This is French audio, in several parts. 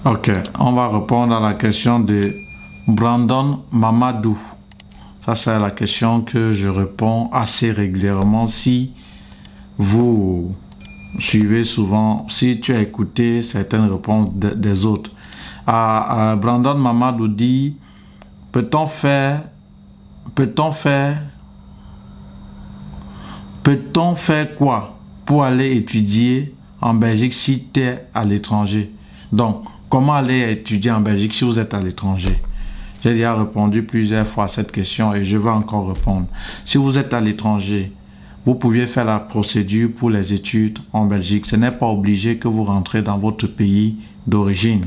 Ok, on va répondre à la question de Brandon Mamadou. Ça, c'est la question que je réponds assez régulièrement. Si vous suivez souvent, si tu as écouté certaines réponses des autres. Brandon Mamadou dit, peut-on faire quoi pour aller étudier en Belgique si tu es à l'étranger? Donc, comment aller étudier en Belgique si vous êtes à l'étranger? J'ai déjà répondu plusieurs fois à cette question et je vais encore répondre. Si vous êtes à l'étranger, vous pouviez faire la procédure pour les études en Belgique. Ce n'est pas obligé que vous rentrez dans votre pays d'origine.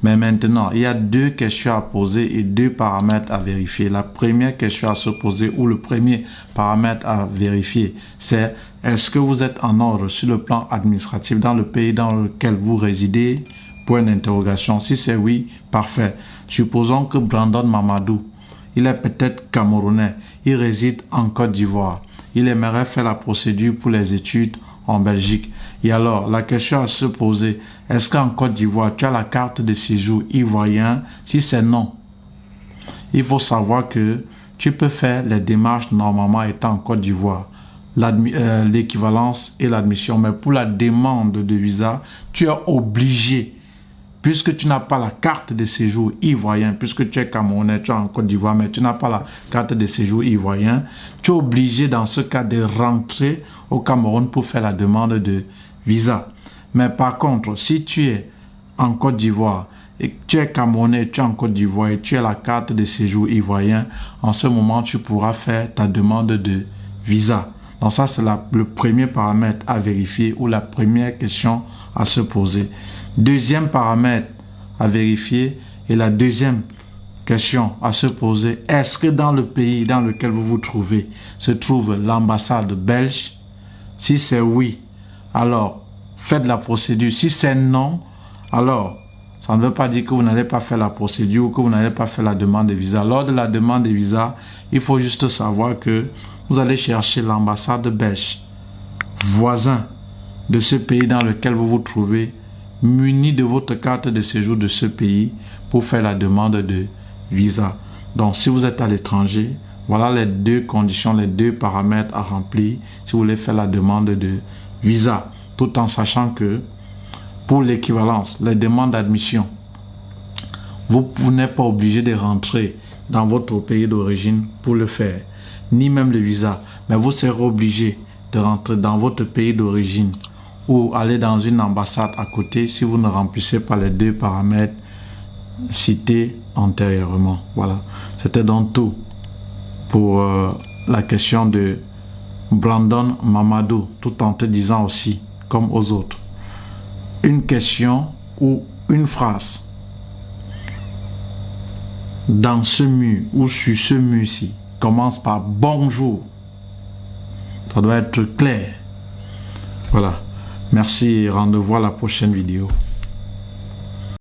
Mais maintenant, il y a deux questions à poser et deux paramètres à vérifier. La première question à se poser ou le premier paramètre à vérifier, c'est est-ce que vous êtes en ordre sur le plan administratif dans le pays dans lequel vous résidez? Point d'interrogation. Si c'est oui, parfait. Supposons que Brandon Mamadou, il est peut-être camerounais, il réside en Côte d'Ivoire. Il aimerait faire la procédure pour les études en Belgique. Et alors, la question à se poser, est-ce qu'en Côte d'Ivoire, tu as la carte de séjour ivoirien? Si c'est non, il faut savoir que tu peux faire les démarches normalement étant en Côte d'Ivoire, l'équivalence et l'admission. Mais pour la demande de visa, tu es obligé, puisque tu n'as pas la carte de séjour ivoirien, puisque tu es camerounais, tu es en Côte d'Ivoire, mais tu n'as pas la carte de séjour ivoirien, tu es obligé dans ce cas de rentrer au Cameroun pour faire la demande de visa. Mais par contre, si tu es en Côte d'Ivoire et que tu es camerounais, tu es en Côte d'Ivoire et tu as la carte de séjour ivoirien, en ce moment, tu pourras faire ta demande de visa. Donc ça, c'est le premier paramètre à vérifier ou la première question à se poser. Deuxième paramètre à vérifier et la deuxième question à se poser, est-ce que dans le pays dans lequel vous vous trouvez se trouve l'ambassade belge? Si c'est oui, alors faites la procédure. Si c'est non, alors ça ne veut pas dire que vous n'allez pas faire la procédure ou que vous n'allez pas faire la demande de visa. Lors de la demande de visa, il faut juste savoir que vous allez chercher l'ambassade belge, voisin de ce pays dans lequel vous vous trouvez, muni de votre carte de séjour de ce pays pour faire la demande de visa. Donc, si vous êtes à l'étranger, voilà les deux conditions, les deux paramètres à remplir si vous voulez faire la demande de visa, tout en sachant que pour l'équivalence, les demandes d'admission, vous n'êtes pas obligé de rentrer dans votre pays d'origine pour le faire, ni même le visa, mais vous serez obligé de rentrer dans votre pays d'origine ou aller dans une ambassade à côté si vous ne remplissez pas les deux paramètres cités antérieurement. Voilà, c'était donc tout pour la question de Brandon Mamadou, tout en te disant aussi, comme aux autres, une question ou une phrase dans ce mur ou sur ce mur-ci commence par bonjour. Ça doit être clair. Voilà. Merci et rendez-vous à la prochaine vidéo.